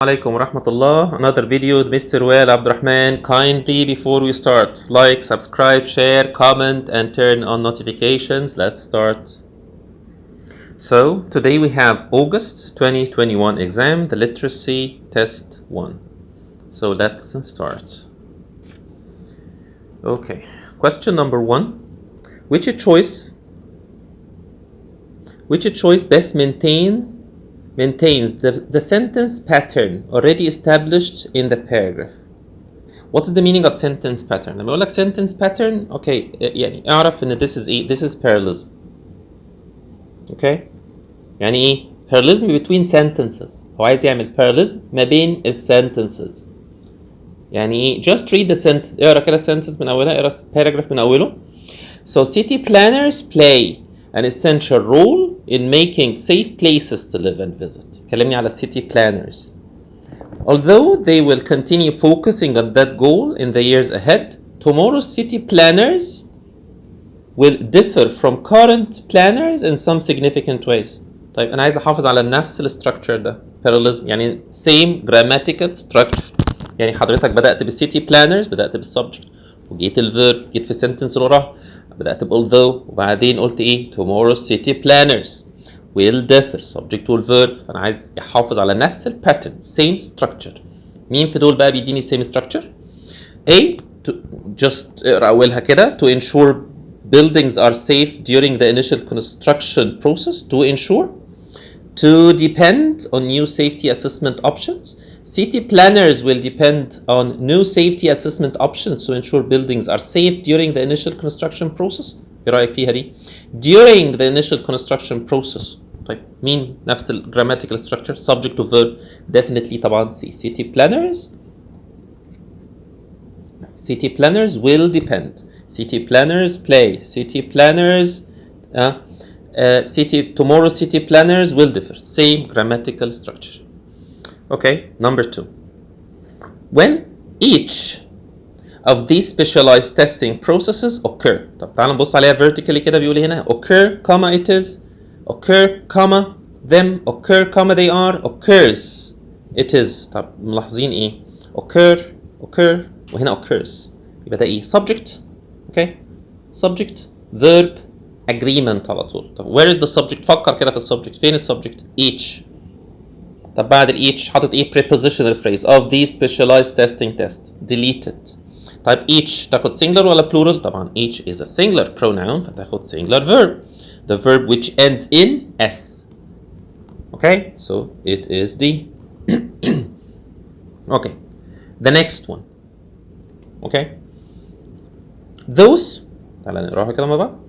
Alaikum rahmatullah. Another video with Mr. Wael Abdurrahman. Kindly, before we start, like, subscribe, share, comment, and turn on notifications. Let's start. So, today we have August 2021 exam, the literacy test 1. So, let's start. Okay, question number 1. Which choice best maintains the sentence pattern already established in the paragraph. What's the meaning of sentence pattern؟ لما أقول لك sentence pattern okay يعني اعرف إن this is parallelism. Okay؟ يعني إيه؟ parallelism between sentences. هو عايز يعمل parallelism ما بين sentences. يعني إيه؟ just read the sentence. اقرا كده sentence من أولها، اقرا paragraph من أوله. So city planners play an essential role in making safe places to live and visit. كلمني على city planners. Although they will continue focusing on that goal in the years ahead, tomorrow's city planners will differ from current planners in some significant ways. طيب أنا عايز أحافظ على نفس الستراكشر ده parallelism يعني same grammatical structure. يعني حضرتك بدأت بالcity planners، بدأت بالsubject وجيت الverb، جيت في sentence وراه بدأت although وبعدين قلت ايه tomorrow's city planners will differ subject والverb. فأنا عايز يحافظ على نفس الباترن same structure. مين في دول بقى بيديني same structure؟ A to just اقرأ أولها كده to ensure buildings are safe during the initial construction process. To ensure to depend on new safety assessment options. City planners will depend on new safety assessment options to ensure buildings are safe during the initial construction process. ايه رأيك فيها دي؟ During the initial construction process. طيب مين نفس ال grammatical structure subject to verb؟ Definitely طبعا C. City planners will depend. City planners play. Tomorrow city planners will differ. Same grammatical structure. Okay, number 2. When each of these specialized testing processes occur. طب تعالوا نبص عليها vertically كده بيقول هنا occur, comma it is, occur, comma them, occur, comma they are, occurs, it is. طب ملاحظين ايه؟ occur وهنا occurs. يبقى ده ايه؟ subject. Okay, subject, verb, agreement على طول. طب where is the subject؟ فكر كده في السبجكت. فين السبجكت؟ each. طب بعد ال each حاطط ايه prepositional phrase of these specialized testing test deleted. طيب each تاخد singular ولا plural؟ طبعا each is a singular pronoun فتاخد singular verb. The verb which ends in s. Okay, so it is D. Okay, the next one. Okay, those تعالى نقراها كده مع بعض.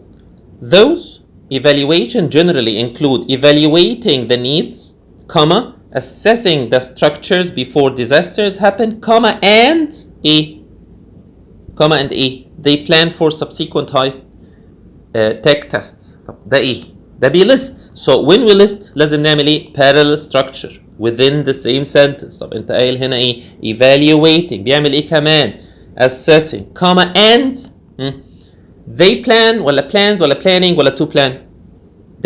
Those evaluation generally include evaluating the needs, comma, assessing the structures before disasters happen, comma, and A. They plan for subsequent high-tech tests. ده إيه؟ ده بيلist. So when we list لازم نعمل إيه؟ parallel structure within the same sentence. طب أنت قايل هنا إيه؟ evaluating بيعمل إيه كمان؟ assessing, comma, and they plan ولا plans ولا planning ولا to plan.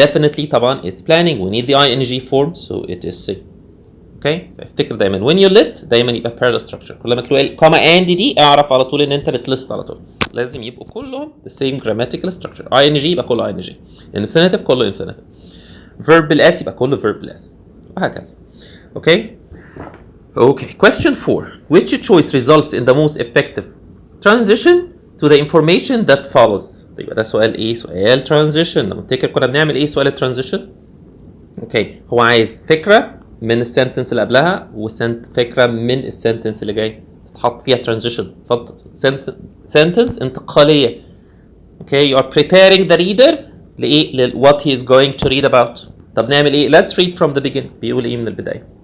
Definitely طبعا it's planning. We need the ing form, so it is C. Okay, افتكر دايما when you list دايما يبقى parallel structure. كل ما تلاقي comma and دي اعرف على طول ان انت بتلست على طول. لازم يبقوا كلهم the same grammatical structure. ing يبقى كله ing. infinitive كله infinitive. verb بالاس يبقى كله verb بالاس. وهكذا. Okay. Question 4. Which choice results in the most effective transition to the information that follows؟ يبقى ده سؤال ايه؟ سؤال transition. لما تفتكر كنا بنعمل ايه سؤال transition؟ اوكي، هو عايز فكرة من السنتنس اللي قبلها وفكرة من السنتنس اللي جاي تحط فيها transition. sentence انتقالية. Okay, you are preparing the reader لإيه؟ what he is going to read about. طب نعمل ايه؟ Let's read from the beginning. بيقول ايه من البداية.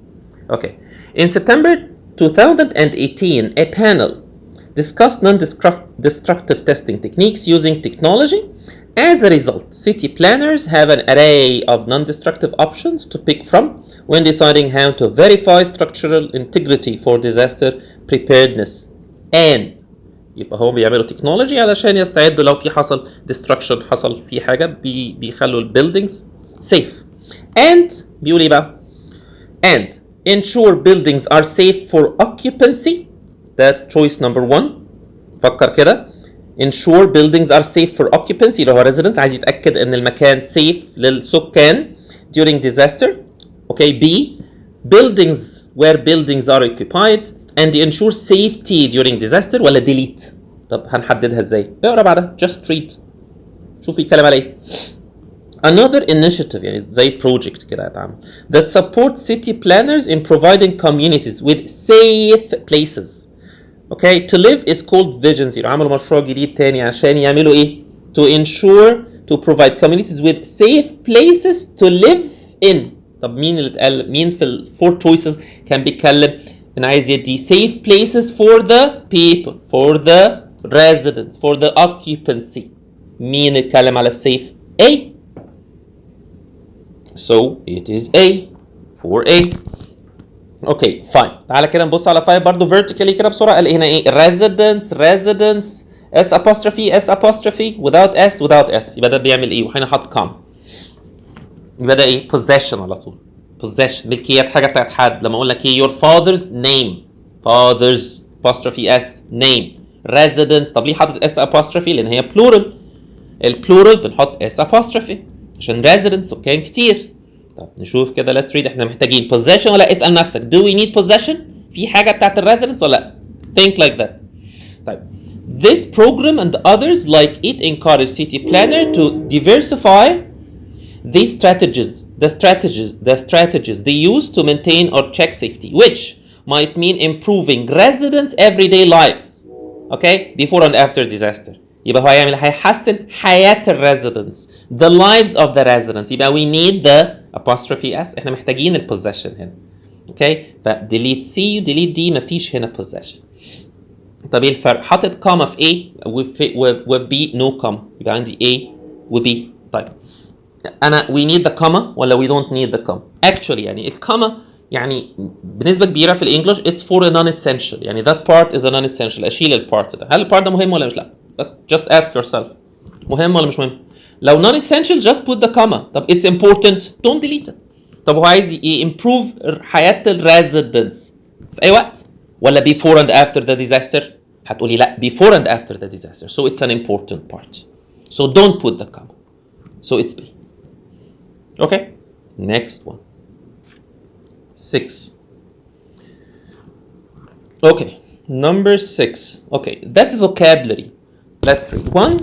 Okay. In September 2018, a panel discussed non-destructive testing techniques using technology. As a result, city planners have an array of non-destructive options to pick from when deciding how to verify structural integrity for disaster preparedness. And يبقى هم بيعملوا technology علشان يستعدوا لو في حصل destruction، حصل في حاجة بيخلوا buildings safe. And بيقول ايه بقى؟ And ensure buildings are safe for occupancy. ده choice number 1. فكر كده. ensure buildings are safe for occupancy اللي هو residents عايز يتأكد ان المكان safe للسكان during disaster. Okay. B. buildings where buildings are occupied and ensure safety during disaster ولا delete. طب هنحددها ازاي؟ اقرا بعدها just read. شوف يتكلم على ايه. Another initiative يعني زي project كده هتعمل that supports city planners in providing communities with safe places. Okay, to live is called Vision Zero. عملوا مشروع جديد تاني عشان يعملوا ايه؟ To ensure to provide communities with safe places to live in. طب مين اللي اتقال؟ مين في ال 4 choices كان بيتكلم ان عايز يدي safe places for the people, for the residents, for the occupancy. مين اتكلم على safe؟ A. So it is A. 4A. اوكي 5. تعالى كده نبص على 5 برضو vertically كده بسرعه. قال هنا ايه؟ residents S apostrophe without S يبقى ده بيعمل ايه؟ وهنا حاط com. يبقى ده ايه؟ possession على طول. possession ملكيات حاجه بتاعت حد. لما اقول لك ايه your father's father's apostrophe S name. residents طب ليه حاطط S apostrophe؟ لان هي plural. البلورال بنحط S apostrophe عشان residents سكان كتير. طب نشوف كده let's read. احنا محتاجين possession ولا اسأل نفسك do we need possession؟ في حاجة بتاعت الريزيدنتس ولا لا؟ think like that. طيب this program and others like it encourage city planner to diversify these strategies they use to maintain or check safety which might mean improving residents everyday lives. Okay before and after disaster. يبقى هو هيحسن حياة الريزيدنتس the lives of the residents. يبقى we need the apostrophe S. احنا محتاجين ال possession هنا. اوكي ف delete C و delete D مفيش هنا possession. طب ايه الفرق؟ حاطط comma في A و B no comma. يبقى عندي A و B. طيب انا we need the comma ولا we don't need the comma؟ actually يعني الكوما يعني بنسبة كبيرة في الانجليش it's for a non-essential. يعني that part is a non-essential. اشيل البارت ده. هل البارت ده مهم ولا مش؟ لا. بس just ask yourself مهم ولا مش مهم؟ لو non-essential just put the comma. طب it's important don't delete it. طب هو عايز improve حياة الريزيدنتس في أي وقت ولا before and after the disaster؟ هتقولي لا before and after the disaster. So it's an important part. So don't put the comma. So it's B. Okay. Next one. 6. Okay. Number 6. Okay. That's vocabulary. Let's read. One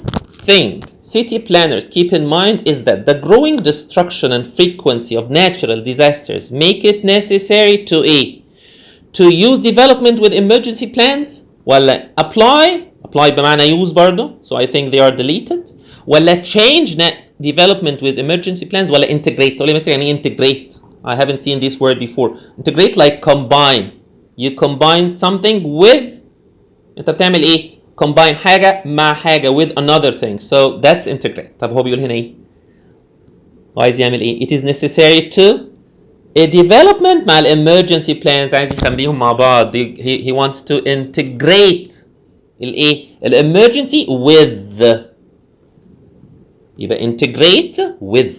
thing city planners keep in mind is that the growing destruction and frequency of natural disasters make it necessary to use development with emergency plans ولا apply بمعنى use برضه. So I think they are deleted. ولا change development with emergency plans ولا integrate. تقول لي مثلا يعني integrate. I haven't seen this word before. Integrate like combine. You combine something with. انت بتعمل ايه؟ combine حاجة مع حاجة with another thing. So that's integrate. طب هو بيقول هنا ايه؟ هو عايز يعمل ايه؟ It is necessary to a development مع ال emergency plans. عايز يخليهم مع بعض. He wants to integrate الايه؟ ال emergency with. يبقى integrate with.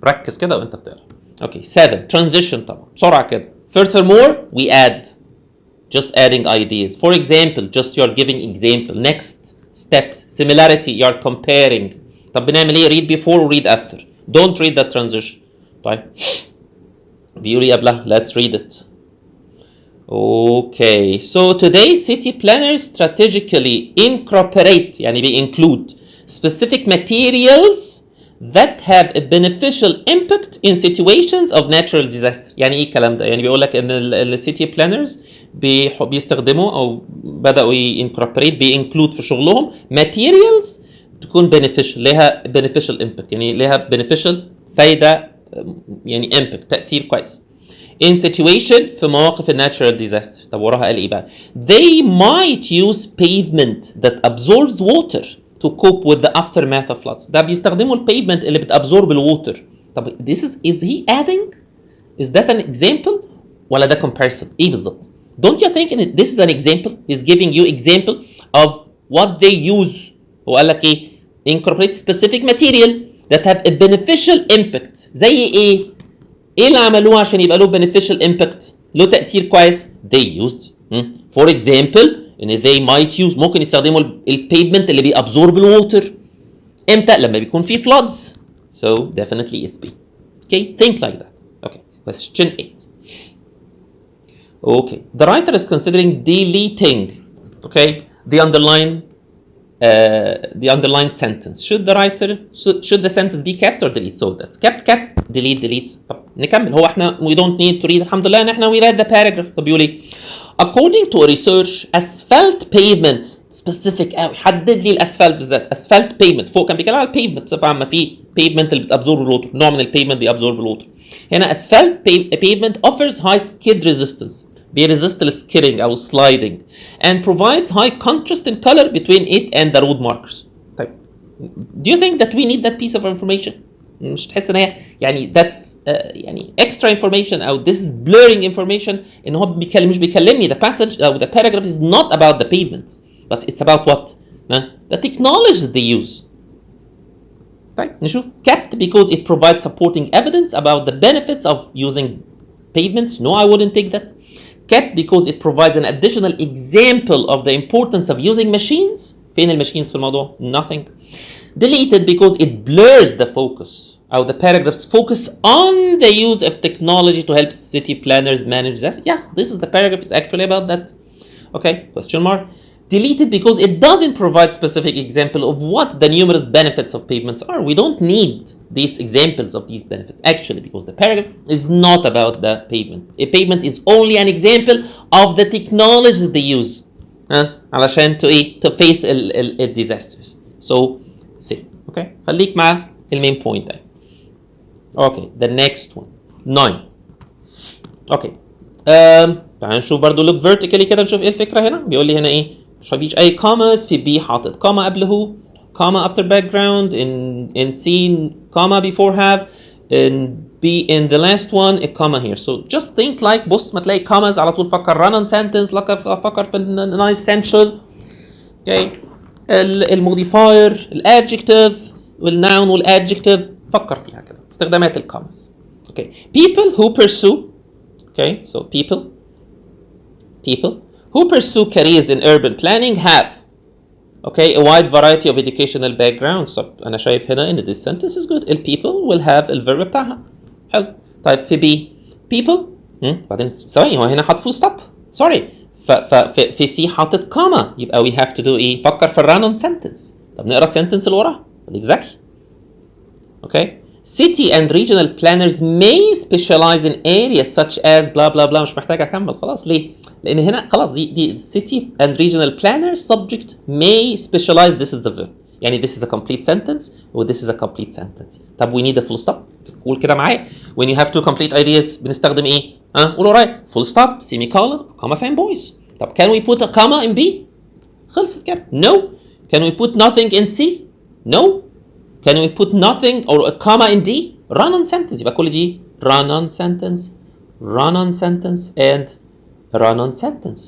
ركز كده وانت بتقرا. Okay. 7. Transition طبعا. بسرعة كده. Furthermore we add. Just adding ideas. For example, just you're giving example. Next steps. Similarity. You're comparing. طب بنعمل ايه؟ Read before و read after. Don't read the transition. طيب. بيقول ايه قبلها؟ Let's read it. Okay. So today city planners strategically incorporate يعني include specific materials that have a beneficial impact in situations of natural disaster. يعني ايه الكلام ده؟ يعني بيقول لك ان السيتي بلانرز بيستخدموا او بداوا incorporate include في شغلهم materials تكون beneficial لها beneficial impact يعني لها beneficial فايده يعني impact تاثير كويس in situation في مواقف الناتشرال ديزاستر. طب وراها قال ايه بقى؟ They might use pavement that absorbs water to cope with the aftermath of floods. ده بيستخدموا البيفمنت اللي بتابزورب الووتر. طب this is he adding? Is that an example ولا ده comparison؟ ايه بالظبط؟ Don't you think in this is an example? He's giving you example of what they use. هو قال لك ايه؟ Incorporate specific material that have a beneficial impact. زي ايه؟ ايه اللي عملوه عشان يبقى له beneficial impact؟ له تأثير كويس. they used for example ان they might use ممكن يستخدموا البيفمنت اللي بيابزورب الووتر. امتى؟ لما بيكون في floods. So definitely it's B. Okay, think like that. Okay, question 8. Okay, the writer is considering deleting, okay, the underlined sentence. Should the sentence be kept or delete? So that's kept, delete. طب نكمل. هو احنا we don't need to read. الحمد لله ان احنا we read the paragraph. طب بيقول ايه؟ According to research, asphalt pavement specific قوي، حدد لي الاسفلت بالذات. asphalt pavement فوق كان بيتكلم على البيفمنت بصفه عامه، في pavement اللي بتابزورب الوتر، نوع من البيفمنت بيابزورب الوتر. هنا asphalt pavement offers high skid resistance، بيريزست السكيدنج او sliding and provides high contrast in color between it and the road markers. طيب do you think that we need that piece of information؟ مش تحس ان هي يعني that's يعني extra information او this is blurring information ان هو مش بيكلمني the passage او the paragraph is not about the pavement but it's about what؟ the technology that they use. طيب نشوف. kept because it provides supporting evidence about the benefits of using pavements. No, I wouldn't take that. kept because it provides an additional example of the importance of using machines. فين الماشينز في الموضوع؟ nothing. deleted because it blurs the focus or the paragraph's focus on the use of technology to help city planners manage that. Yes, this is the paragraph. It's actually about that. Okay, question mark. Deleted because it doesn't provide specific example of what the numerous benefits of pavements are. We don't need these examples of these benefits actually because the paragraph is not about the pavement. A pavement is only an example of the technology they use علشان to face the disasters. So see, okay, خليك مع المين بوينت ده. Okay, the next one 9. Okay, تعال نشوف برضو look vertically كده نشوف ايه الفكرة هنا. بيقول لي هنا ايه؟ مش مفيش اي commas في B، حاطط comma قبله comma after background in C comma before have in B in the last one a comma here. So just think like بص ما تلاقي commas على طول فكر run on sentence، فكر في nice essential. Okay, الموديفاير الادجكتيف والnoun والadjective فكر فيها كده استخدامات الكوماز. Okay, people who pursue. Okay, so people who pursue careers in urban planning have okay a wide variety of educational backgrounds. So أنا شايف هنا إن this sentence is good. people will have الverb بتاعها. حلو. طيب في B people بعدين ثواني هو هنا حاط full stop. Sorry. في C حاطط comma يبقى we have to do إيه؟ فكر في run on sentence. طب نقرأ sentence اللي وراها. Exactly. Okay. City and regional planners may specialize in areas such as blah blah blah. مش محتاج أكمل خلاص. ليه؟ لأن هنا خلاص دي city and regional planners subject may specialize. This is the verb. يعني this is a complete sentence و this is a complete sentence. طب we need a full stop. قول كده معايا. When you have two complete ideas بنستخدم إيه؟ قول ورايا. Full stop, semicolon, comma fanboys. طب can we put a comma in B؟ خلصت كده. No. Can we put nothing in C؟ No. Can we put nothing or a comma in D؟ Run on sentence. يبقى كل دي run on sentence, run on sentence and run on sentence.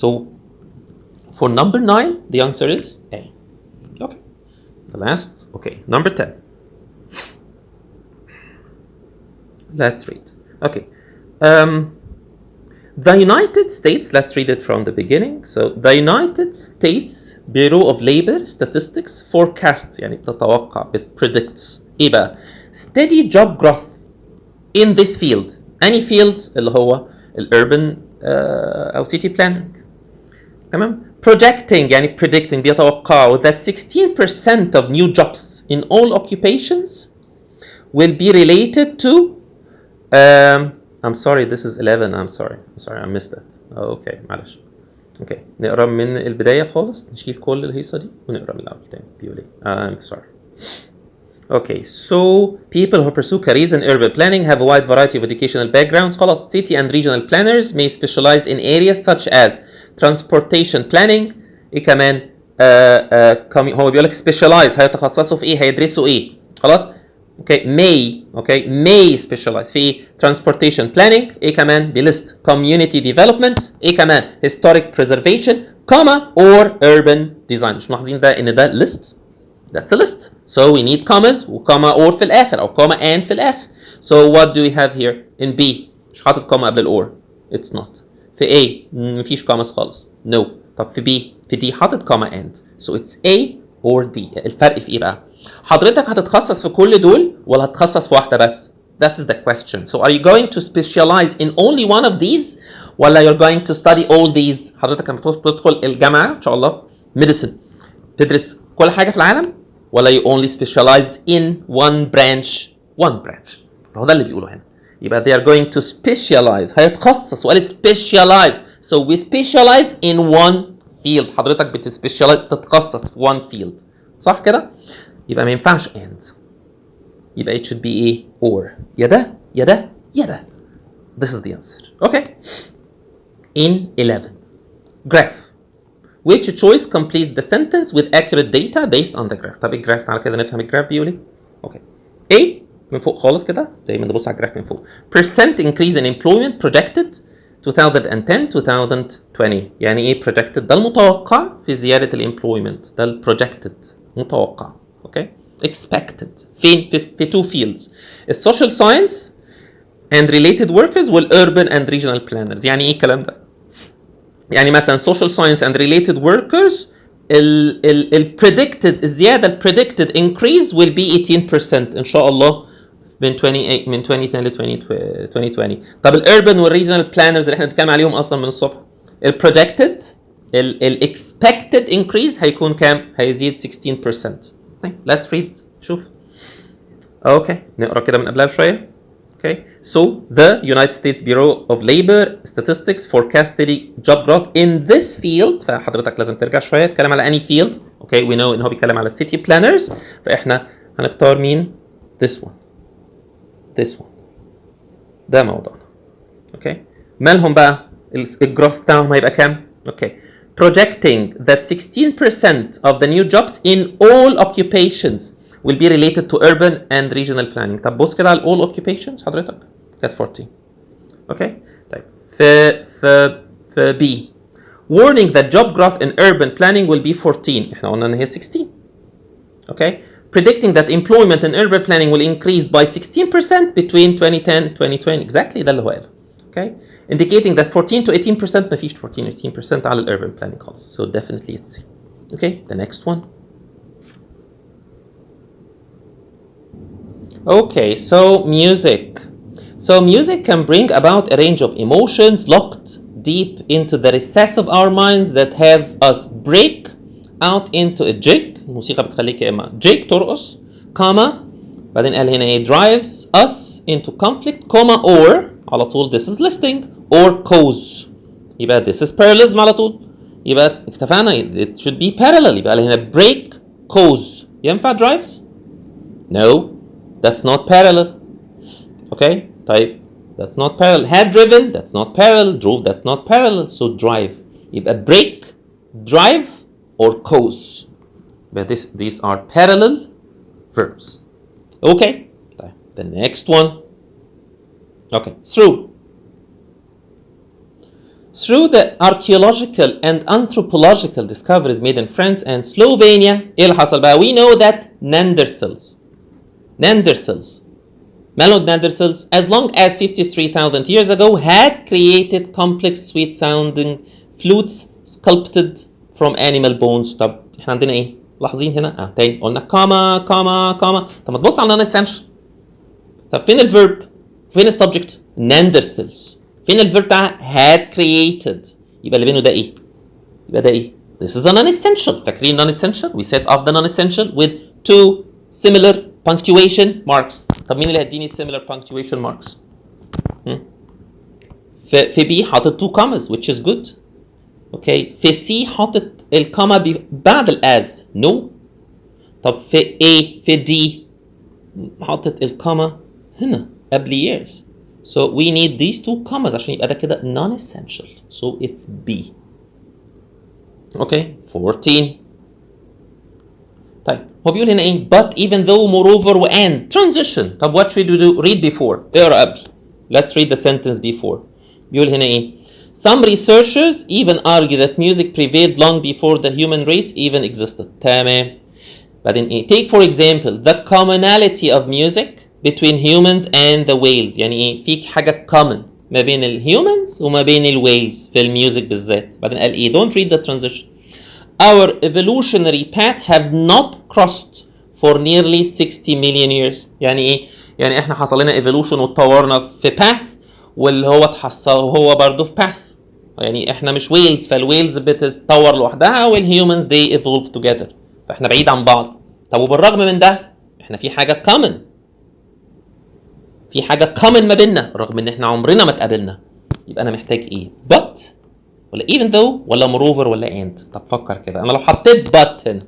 So for number 9 the answer is A. Okay. The last, okay, number 10. Let's read. Okay. The United States, let's read it from the beginning. So the United States Bureau of Labor Statistics forecasts يعني بتتوقع predicts ايه بقى؟ steady job growth in this field. any field اللي هو urban أو city planning. تمام؟ projecting يعني predicting بيتوقعوا that 16% of new jobs in all occupations will be related to I'm sorry, this is 11. I'm sorry, I missed that. Okay, معلش. Okay, نقرا من البداية خالص، نشيل كل الهيصة دي ونقرا من الأول تاني. بيقول إيه؟ I'm sorry. Okay, so people who pursue careers in urban planning have a wide variety of educational backgrounds. خلاص, city and regional planners may specialize in areas such as transportation planning. إيه كمان؟ هو بيقول لك specialize، هيتخصصوا في إيه؟ هيدرسوا إيه؟ خلاص؟ Okay, may specialize في transportation planning. ايه كمان؟ بلست community development. ايه كمان؟ historic preservation, comma or urban design. مش ملاحظين ده ان ده list؟ That's a list. So we need commas و comma or في الآخر أو comma and في الآخر. So what do we have here in B؟ مش حاطط comma قبل ال or. it's not. في A مفيش commas خالص. no. طب في B في D حاطط comma and. so it's A or D. الفرق في ايه بقى؟ حضرتك هتتخصص في كل دول ولا هتتخصص في واحدة بس؟ That is the question. So are you going to specialize in only one of these ولا you're going to study all these؟ حضرتك لما تدخل الجامعة إن شاء الله medicine تدرس كل حاجة في العالم ولا you only specialize in one branch. فهو ده اللي بيقوله هنا. يبقى they are going to specialize. هيتخصص وقال specialize. So we specialize in one field. حضرتك تتخصص في one field. صح كده؟ يبقى ما ينفعش and. يبقى it should be ايه؟ or. يا ده يا ده يا ده. This is the answer. Okay. In 11. Graph. Which choice completes the sentence with accurate data based on the graph. طب الجراف تعالى كده نفهم الجراف بيقول ايه. اوكي. A من فوق خالص كده دايما نبص على الجراف من فوق. Percent increase in employment projected 2010-2020. يعني ايه projected؟ ده المتوقع في زيادة الامبلويمنت. ده البروجكتد متوقع. اوكي. Expected. فين؟ في two fields. السوشيال ساينس and related workers والurban and regional planners. يعني ايه الكلام ده؟ يعني مثلا social science and related workers ال predicted الزيادة ال predicted increase will be 18% إن شاء الله من 2010 ل 2020. طب ال urban وال regional planners اللي احنا بنتكلم عليهم أصلا من الصبح ال projected ال expected increase هيكون كام؟ هيزيد 16%. Let's read. شوف. اوكي نقرا كده من قبلها بشوية. Okay, so the United States Bureau of Labor Statistics forecasted job growth in this field. فحضرتك لازم ترجع شوية تتكلم على any field. Okay, we know إن هو بيتكلم على city planners. فإحنا هنختار مين؟ This one. ده موضوعنا. Okay. مالهم بقى؟ الجروث بتاعهم هيبقى كام؟ Okay. Projecting that 16% of the new jobs in all occupations will be related to urban and regional planning. طب بص كده على all occupations حضرتك كانت 14. اوكي طيب في B warning that job growth in urban planning will be 14. احنا قلنا ان هي 16. اوكي predicting that employment in urban planning will increase by 16% between 2010 and 2020. exactly ده اللي هو قاله. اوكي indicating that 14 to 18% مفيش 14 18% على urban planning خالص. so definitely it's C. okay the next one. Okay, so music. So music can bring about a range of emotions locked deep into the recess of our minds that have us break out into a jig. الموسيقى بتخليك يا اما jig ترقص كاما بعدين قال هنا ايه drives us into conflict كوما or على طول this is listing or cause. يبقى this is parallelism على طول. يبقى اتفقنا it should be parallel. يبقى قال هنا break cause. ينفع drives؟ No. That's not parallel. Okay? طيب that's not parallel. Had driven, that's not parallel. Drove, that's not parallel. So drive. يبقى break, drive, or cause. But these are parallel verbs. Okay? طيب the next one. Okay. Through the archaeological and anthropological discoveries made in France and Slovenia, ايه اللي حصل بقى؟ We know that Neanderthals, as long as 53,000 years ago, had created complex, sweet-sounding flutes sculpted from animal bones. طب احنا عندنا ايه؟ لاحظين هنا؟ تاني قلنا كاما. طب ما تبص على non-essential. طب فين الفيرب؟ فين السبجكت؟ Neanderthals. فين الفيرب بتاع had created؟ يبقى اللي بينه ده ايه؟ يبقى ده ايه؟ This is a non-essential. فاكرين non-essential؟ We set off the non-essential with two similar punctuation marks. طب مين اللي هيديني similar punctuation marks؟ في B حاطط two commas which is good. اوكي في C حاطط الكاما بعد الاز no. طب في A في D حاطط الكاما هنا قبل years. So we need these two commas عشان يبقى ده كده non-essential. So it's B. اوكي 14. طيب هو بيقول هنا ايه but even though moreover and transition. طب what should we do? read before. اقرا قبل. Let's read the sentence before. بيقول هنا ايه some researchers even argue that music prevailed long before the human race even existed. تمام. بعدين ايه take for example the commonality of music between humans and the whales. يعني ايه فيك حاجة common ما بين الهيومنز وما بين الويلز في الميوزك بالذات. بعدين قال ايه؟ don't read the transition. Our evolutionary path have not crossed for nearly 60 million years. يعني ايه؟ يعني احنا حصل لنا evolution واتطورنا في path، واللي هو اتحصل هو برضه في path. يعني احنا مش ويلز، فالويلز بتتطور لوحدها والهيومنز they evolve together، فاحنا بعيد عن بعض. طب وبالرغم من ده احنا في حاجه common، في حاجه common ما بيننا رغم ان احنا عمرنا ما اتقابلنا. يبقى انا محتاج ايه؟ but ولا even though ولا moreover ولا and؟ طب فكر كده، انا لو حطيت but هنا،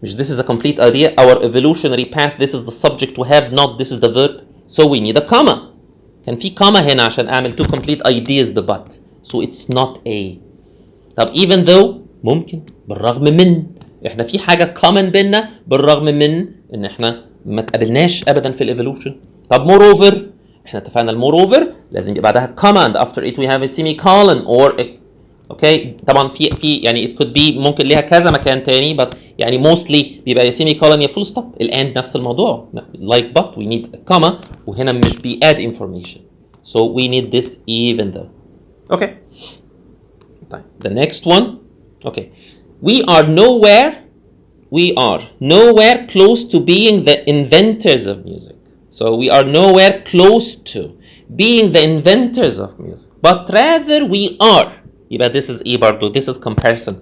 مش this is a complete idea, our evolutionary path, this is the subject we have, not this is the verb, so we need a comma. كان في comma هنا عشان اعمل two complete ideas ب but, so it's not a. طب even though ممكن بالرغم من، احنا في حاجه common بينا بالرغم من ان احنا ما تقابلناش ابدا في الايفولوشن. طب moreover، احنا اتفقنا الموروفر لازم يبقى بعدها comma and after it we have a semicolon or a. اوكي طبعا في يعني it could be ممكن ليها كذا مكان تاني، but يعني mostly بيبقى يا semicolon يا full stop. الان نفس الموضوع like but we need a comma، وهنا مش بي add information, so we need this even though. اوكي طيب the next one. okay we are nowhere close to being the inventors of music. So we are nowhere close to being the inventors of music, but rather we are. يبقى this is ايه برضه؟ this is comparison.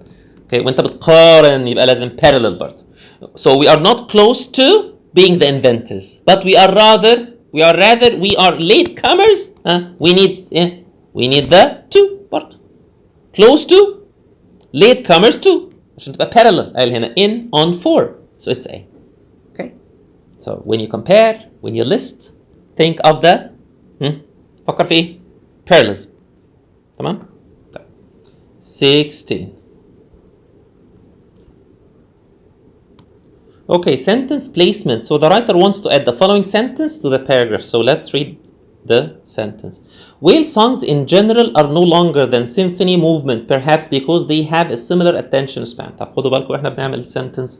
okay وانت بتقارن يبقى لازم parallel برضه. So we are not close to being the inventors, but we are latecomers. we need the to برضه. close to latecomers to عشان تبقى parallel. قال هنا in on for, so it's a. okay so when you compare, when you list, think of the فكر في ايه؟ parallelism. تمام؟ 16. okay sentence placement. So the writer wants to add the following sentence to the paragraph, so let's read the sentence. Whale songs in general are no longer than symphony movement, perhaps because they have a similar attention span. طب خدوا بالكم احنا بنعمل sentence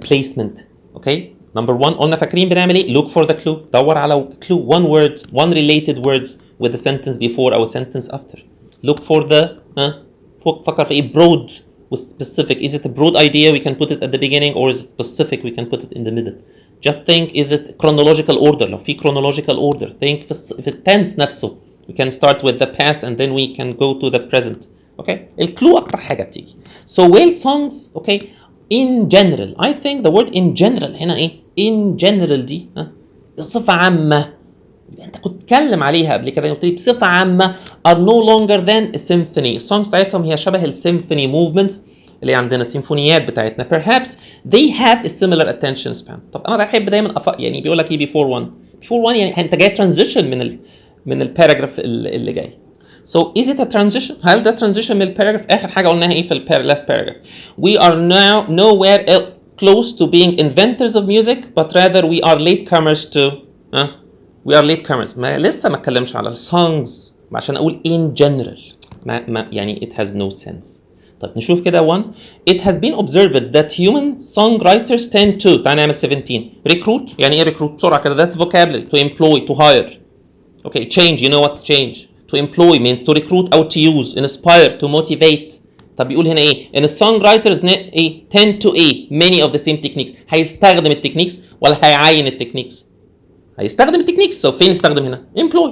placement. okay number one قلنا فاكرين بنعمل ايه؟ look for the clue. دور على clue, one related words with the sentence before or sentence after. look for the فكر في ايه؟ broad specific. is it a broad idea we can put it at the beginning, or is it specific we can put it in the middle? just think, is it chronological order؟ لو في chronological order think في tense نفسه we can start with the past and then we can go to the present. okay الكلو اكتر حاجه بتيجي. so whale songs okay in general, I think the word in general هنا ايه؟ in general دي بصفه عامه انت كنت تتكلم عليها قبل كده، قلت لي بصفه عامه are no longer than a symphony. السونجز بتاعتهم هي شبه السيمفوني موفمنتس اللي عندنا السيمفونيات بتاعتنا. perhaps they have a similar attention span. طب انا بحب دايما يعني بيقول لك ايه before one يعني انت جاي ترانزيشن من الباراجراف اللي جاي. so is it a transition؟ هل ده transition من الباراجراف؟ اخر حاجه قلناها ايه في last paragraph؟ we are now nowhere close to being inventors of music, but rather we are latecomers to we are latecomers. ما لسه ما اتكلمش على السونجز عشان اقول in general ما يعني it has no sense. طيب نشوف كده one. it has been observed that human songwriters tend to تعال نعمل 17 recruit. يعني ايه recruit؟ بسرعه كده that's vocabulary. to employ, to hire. okay change, you know what's change? to employ means to recruit or to use. inspire, to motivate. طب بيقول هنا ايه؟ ان السونجرايترز ايه tend to ايه many of the same techniques. هيستخدم التكنيكس ولا هيعين التكنيكس؟ هيستخدم التكنيكس. so فين يستخدم هنا؟ employ.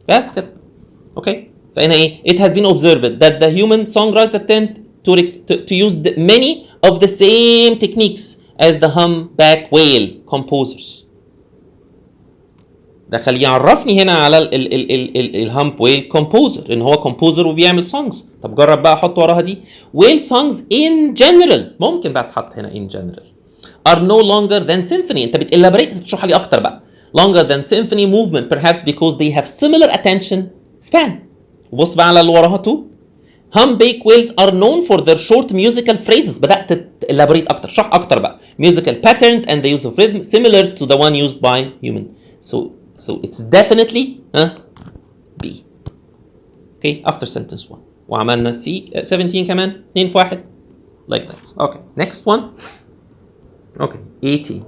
بس كده. اوكي فهنا ايه؟ it has been observed that the human songwriter tend to use many of the same techniques as the humpback whale composers. ده خليه يعرفني هنا على الهامب ويل كومبوزر ان هو كومبوزر وبيعمل سونجز. طب جرب بقى احط وراها دي ويل سونجز ان جنرال. ممكن بقى تحط هنا ان جنرال are no longer than symphony. انت بتelaborate تشرح لي اكتر بقى longer than symphony movement perhaps because they have similar attention span. وبص بقى على اللي وراها تو humpback whales are known for their short musical phrases. بدأت elaborate اكتر شرح اكتر بقى musical patterns and the use of rhythm similar to the one used by human. So it's definitely B. Okay after sentence 1 وعملنا C 17 كمان 2 في 1 like that. okay next one. okay 18.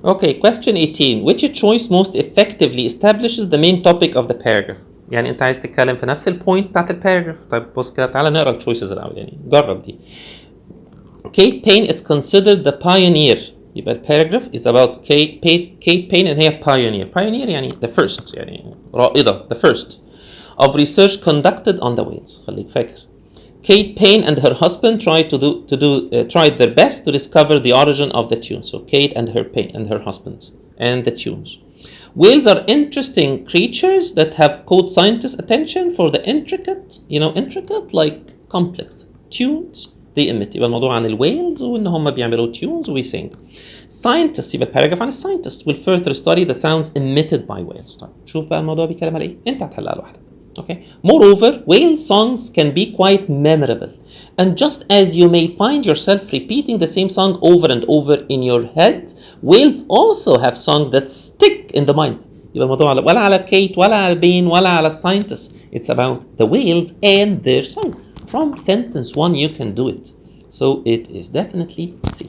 Okay, question 18. Which choice most effectively establishes the main topic of the paragraph؟ يعني انت عايز تتكلم في نفس البوينت بتاعت الباراجراف. طيب بص كده، تعالى نقرا التشويسز الاول، يعني جرب دي. Kate Payne is considered the pioneer. يبقى الباراجراف is about Kate Payne and هي pioneer. Pioneer يعني the first، يعني رائدة، the first of research conducted on the whales. خليك فاكر. Kate Payne and her husband tried their best to discover the origin of the tune. So Kate and her husband and the tunes. Whales are interesting creatures that have caught scientists' attention for the intricate like complex tunes they emit. يبقى الموضوع عن الويلز وإن هم بيعملوا tunes ويسing. Scientists، يبقى الباراجراف عن الساينتست will further study the sounds emitted by whales. طيب شوف بقى الموضوع بيتكلم على إيه؟ أنت هتحلها لوحدك. Okay. Moreover, whale songs can be quite memorable. And just as you may find yourself repeating the same song over and over in your head, whales also have songs that stick in the mind. يبقى الموضوع ولا على كيت ولا على بين ولا على scientists. It's about the whales and their song. From sentence 1 you can do it. So it is definitely C.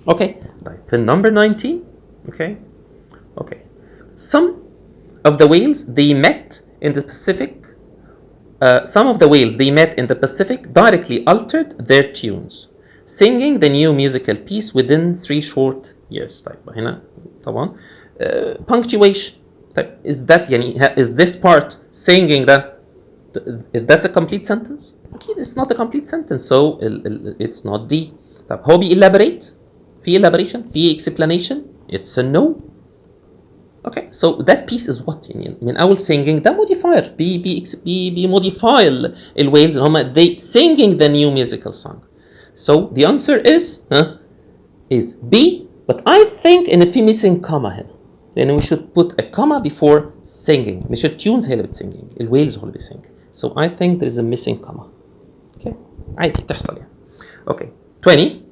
Okay. في number 19. Okay. Okay. Some of the whales they met in the Pacific, directly altered their tunes, singing the new musical piece within 3 short years. طيب هنا طبعا punctuation. طيب is this part singing is that a complete sentence? أكيد it's not a complete sentence, so it's not D. طيب هو elaborate في elaboration في explanation, it's a no. Okay, so that piece is what يعني من أول singing ده modifier modify الwhales اللي هم they singing the new musical song. So the answer is B, but I think إن في missing comma هنا. Then we should put a comma before singing. مش الtunes هي اللي بتسinging، الwhales هو اللي بيسing. So I think there is a missing comma. Okay, عادي بتحصل يعني. Okay, 20.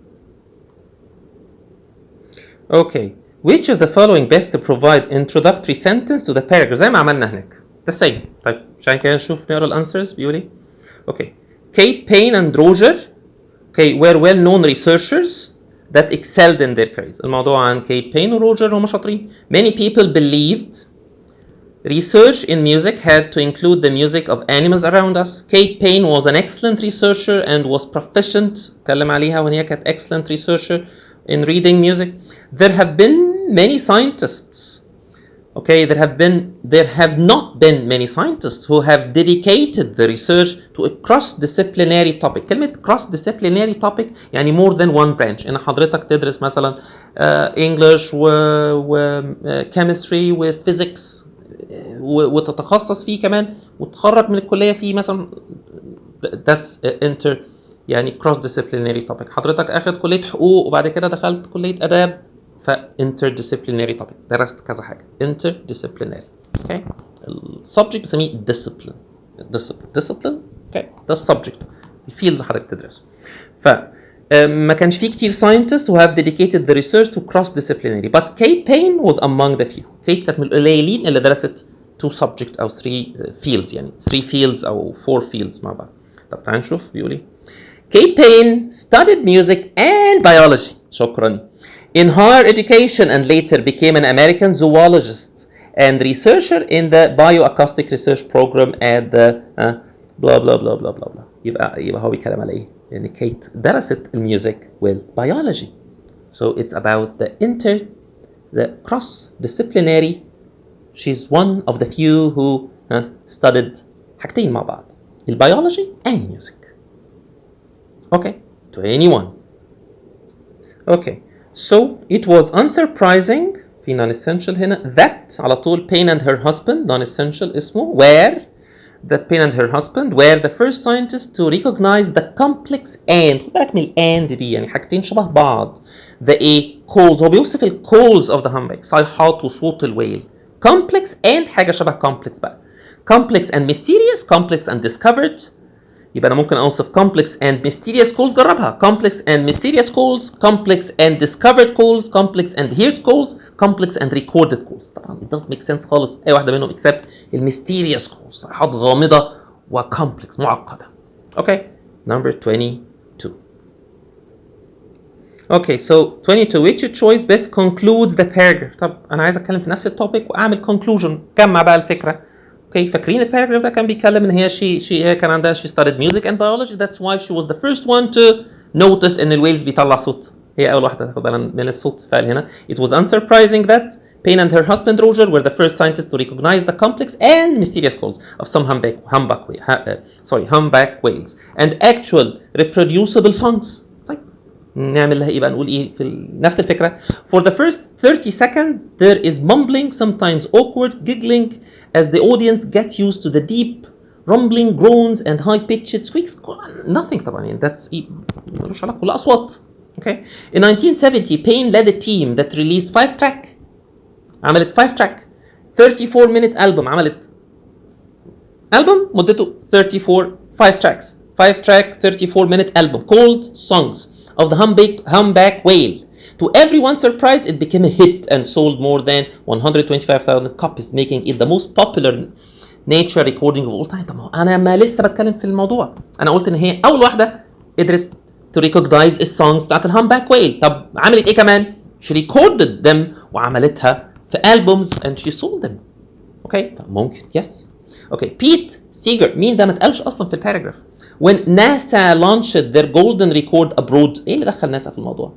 Okay. Which of the following best to provide introductory sentence to the paragraph؟ زي ما عملنا هناك. The same. طيب عشان كده نشوف نقرا الانسرز بيقول ايه. Okay. Kate Payne and Roger were well-known researchers that excelled in their careers. الموضوع عن Kate Payne وروجر هم شاطرين. Many people believed research in music had to include the music of animals around us. Kate Payne was an excellent researcher and was proficient. اتكلم عليها وهي كانت excellent researcher in reading music. There have been many scientists. Okay, there have not been many scientists who have dedicated the research to a cross-disciplinary topic. كلمة cross-disciplinary topic يعني more than one branch. إن حضرتك تدرس مثلا English و chemistry و physics وتتخصص فيه كمان وتخرج من الكلية فيه مثلا. That's يعني cross disciplinary topic. حضرتك اخد كلية حقوق وبعد كده دخلت كلية آداب، ف interdisciplinary topic، درست كذا حاجة interdisciplinary. okay. السبجكت بسميه discipline. okay. ده السبجكت، الفيلد اللي حضرتك تدرسه. ف ما كانش فيه كتير scientists who have dedicated the research to cross disciplinary, but Kate Payne was among the few. كيت كانت من القليلين اللي درست 2 subject أو 3 fields، يعني 3 fields أو 4 fields مع بعض. طب تعال نشوف بيقول ايه. Kate Payne studied music and biology. شكرا. In higher education and later became an American zoologist and researcher in the bioacoustic research program at the blah blah blah blah blah blah. يبقى هو بيتكلم على ايه؟ لأن كيت درست الميوزك والبيولوجي. So it's about the cross-disciplinary. She's one of the few who studied حاجتين مع بعض، البيولوجي and music. Okay, 21. Okay, so it was unsurprising في non-essential هنا that على طول Payne and her husband non-essential اسمه that Payne and her husband were the first scientists to recognize the complex and خد بالك من and دي يعني حاجتين شبه بعض. The calls، هو بيوصف calls of the humpback، صيحات وصوت الويل. complex and حاجة شبه complex بقى. complex and mysterious، complex and discovered. يبقى أنا ممكن أوصف complex and mysterious calls، جربها. complex and mysterious calls، complex and discovered calls، complex and heard calls، complex and recorded calls. طبعا it doesn't make sense خالص أي واحدة منهم except mysterious calls، صيحات غامضة وcomplex معقدة. Okay, number 22. Okay, so 22 which choice best concludes the paragraph. طب انا عايز اتكلم في نفس التوبيك واعمل conclusion، جمع بقى الفكره. اوكي، فاكرين الباراجراف ده كان بيتكلم ان هي هي كان عندها she studied music and biology, that's why she was the first one to notice ان الويلز بيطلع صوت. هي اول واحده تاخد بالها من الصوت. فقال هنا it was unsurprising that Payne and her husband Roger were the first scientists to recognize the complex and mysterious calls of some humpback whales and actual reproducible songs. طيب نعمل لها ايه بقى؟ نقول ايه في نفس الفكره. For the first 30 seconds there is mumbling, sometimes awkward giggling as the audience gets used to the deep rumbling groans and high-pitched squeaks. Nothing طبعا يعني that's ملوش علاقه، كلها اصوات. Okay. In 1970 Payne led a team that released 5-track، عملت 5-track 34-minute album، عملت album مدته 5 tracks 34-minute album called Songs of the Humpback Whale. To everyone's surprise it became a hit and sold more than 125,000 copies, making it the most popular nature recording of all time. طب انا ما لسه بتكلم في الموضوع، انا قلت ان هي اول واحده قدرت to recognize السونجز بتاعت الهامباك ويل. طب عملت ايه كمان؟ she recorded them وعملتها في albums and she sold them. اوكي طب ممكن يس. اوكي بيت سيجر، مين ده؟ ما اتقالش اصلا في الباراجراف. when NASA launched their golden record abroad، ايه اللي دخل ناسا في الموضوع؟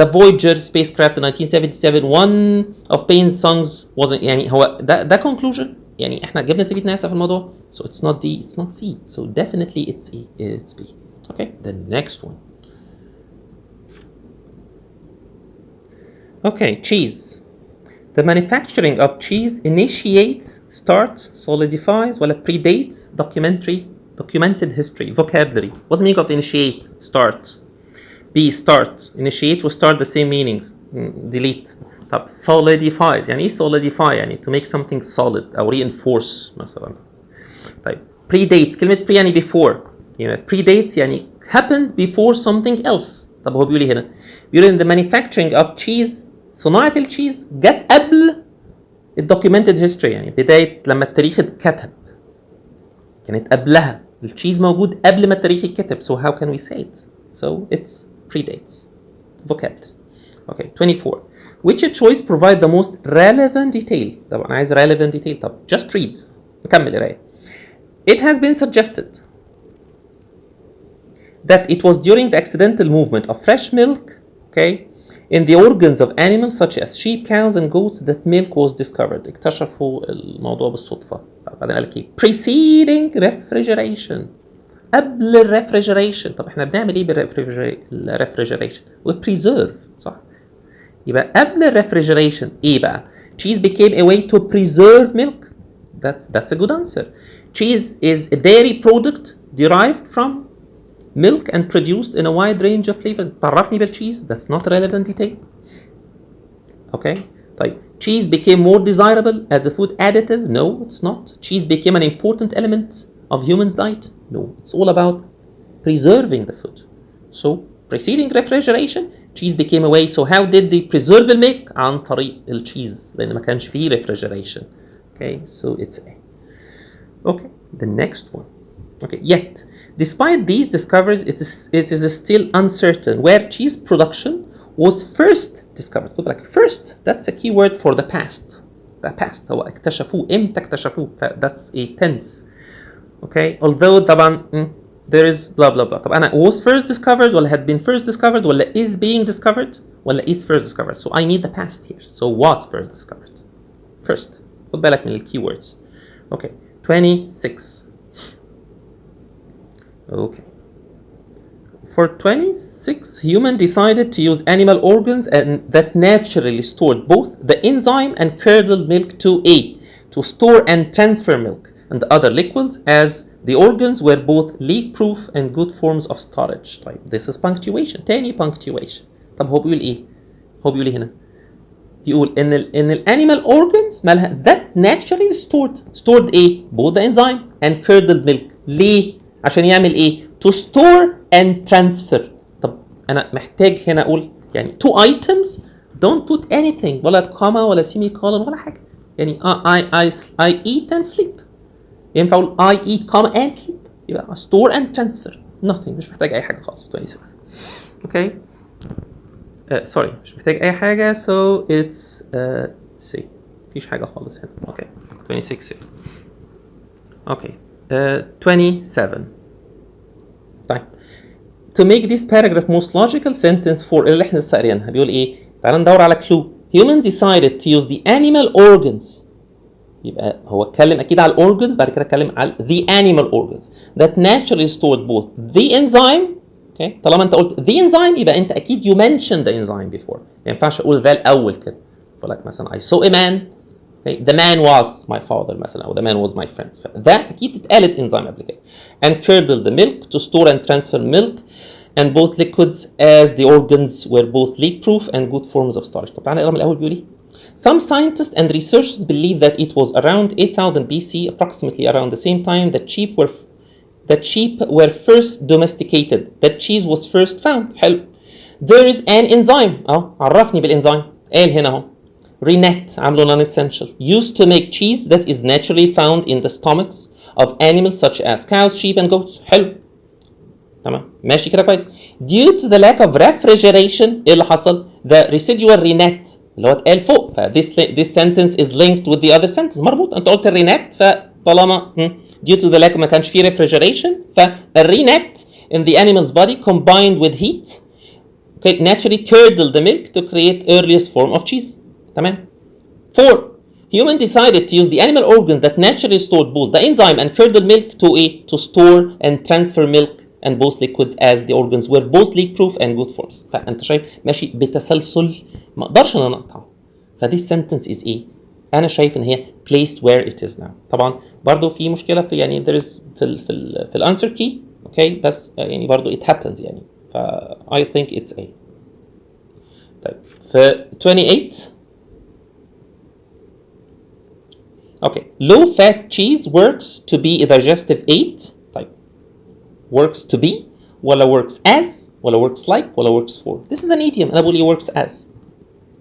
the Voyager spacecraft in 1977 one of Payne's songs wasn't، يعني هو ده conclusion، يعني احنا جبنا سيرة ناسا في الموضوع. so it's not D it's not C, so definitely it's E it's B. okay the next one. okay cheese. The manufacturing of cheese initiates, starts, solidifies, ولا predates documented history. Vocabulary. What's the meaning of initiate? Start. B. Start. Initiate و start the same meanings. Delete. طب solidify يعني ايه solidify؟ يعني to make something solid أو reinforce مثلا. طيب predate، كلمة pre يعني before، يعني predates يعني happens before something else. طب هو بيقول ايه هنا؟ بيقول in the manufacturing of cheese، صناعة التشيز جت قبل الدوكيومنتد هيستوري، يعني بداية لما التاريخ اتكتب كانت قبلها. التشيز موجود قبل ما التاريخ يتكتب. so how can we say it? so it's predates. vocabulary. okay 24 which choice provide the most relevant detail. طبعا عايز relevant detail. طب just read، نكمل قراية. it has been suggested that it was during the accidental movement of fresh milk okay in the organs of animals such as sheep, cows and goats that milk was discovered. اكتشفوا الموضوع بالصدفة. بعدين قال لك ايه؟ preceding refrigeration، قبل الريفريجريشن. طب احنا بنعمل ايه بالريفريجريشن؟ وبريزيرف، صح؟ يبقى قبل الريفريجريشن ايه بقى؟ cheese became a way to preserve milk. That's a good answer. Cheese is a dairy product derived from milk and produced in a wide range of flavors. تعرفني بالcheese. That's not relevant detail. Okay. طيب cheese became more desirable as a food additive. No, it's not. Cheese became an important element of humans' diet. No, it's all about preserving the food. So preceding refrigeration cheese became a way. So how did they preserve the milk? عن طريق الcheese، لأن ما كانش فيه refrigeration. Okay, so it's A. Okay, the next one. Okay, yet, despite these discoveries, it is still uncertain where cheese production was first discovered. Look, like first, that's a key word for the past. The past. هو اكتشفوه، امتى اكتشفوه؟ That's a tense. Okay, although طبعا there is blah blah blah. طب أنا was first discovered ولا had been first discovered ولا is being discovered ولا is first discovered. So I need the past here. So was first discovered. First. خد بالك من الكي words. Okay, 26. Okay. For 26, human decided to use animal organs and that naturally stored both the enzyme and curdled milk to store and transfer milk and other liquids, as the organs were both leak-proof and good forms of storage. طيب this is punctuation. تاني punctuation. طب هو بيقول ايه؟ هو بيقول ايه هنا؟ بيقول ان الانيمال organs مالها that naturally stored ايه؟ both the enzyme and curdled milk. ليه؟ عشان يعمل ايه؟ to store and transfer. طب انا محتاج هنا اقول يعني two items don't put anything ولا كوما ولا سيمي كولون ولا حاجه. يعني I eat and sleep. ينفع اقول I eat comma and sleep. يبقى store and transfer. nothing. مش محتاج اي حاجه خالص في 26. okay سوري مش محتاج اي حاجه so it's C مفيش حاجه خالص هنا. اوكي 26 اوكي 27. طيب to make this paragraph most logical sentence for اللي احنا لسه قاريينها بيقول ايه؟ تعال ندور على clue. Human decided to use the animal organs. يبقى هو اتكلم اكيد على الاورجنز بعد كده اتكلم على the animal organs that naturally stored both the enzyme. اوكي طالما انت قلت the enzyme يبقى انت اكيد you mentioned the enzyme before. ما ينفعش اقول ذا الاول كده. فلك مثلا I saw a man. Okay. The man was my father مثلا او the man was my friend. فده اكيد اتقالت enzyme قبل كده. And curdle the milk to store and transfer milk and both liquids as the organs were both leak proof and good forms of storage. طب تعالى نقرا من الاول بيقول ايه؟ Some scientists and researchers believe that it was around 8000 BC, approximately around the same time that sheep were first domesticated, that cheese was first found. حلو. There is an enzyme. عرفني بالانزيم. قال هنا اهو. Rennet عامله non-essential used to make cheese that is naturally found in the stomachs of animals such as cows, sheep and goats. حلو. تمام ماشي كده كويس. Due to the lack of refrigeration ايه اللي حصل؟ The residual rennet اللي هو اتقال فوق ف this sentence is linked with the other sentence مربوط. انت قلت الرينات فطالما due to the lack ما كانش فيه refrigeration فالرينات in the animal's body combined with heat okay, naturally curdled the milk to create earliest form of cheese. تمام. 4. Human decided to use the animal organ that naturally stored both the enzyme and curdled milk to store and transfer milk and both liquids as the organs were both leak proof and good forms. فانت شايف ماشي بتسلسل ما اقدرش ان انا اقطعه. فدي sentence is ايه؟ انا شايف ان هي placed where it is now. طبعا برضو في مشكله في يعني there is في الانسر كي اوكي بس يعني برضو it happens يعني ف I think it's A. طيب في 28 okay low fat cheese works to be a digestive aid. طيب works to be ولا works as ولا works like ولا works for. This is an idiom. انا بقول ايه works as.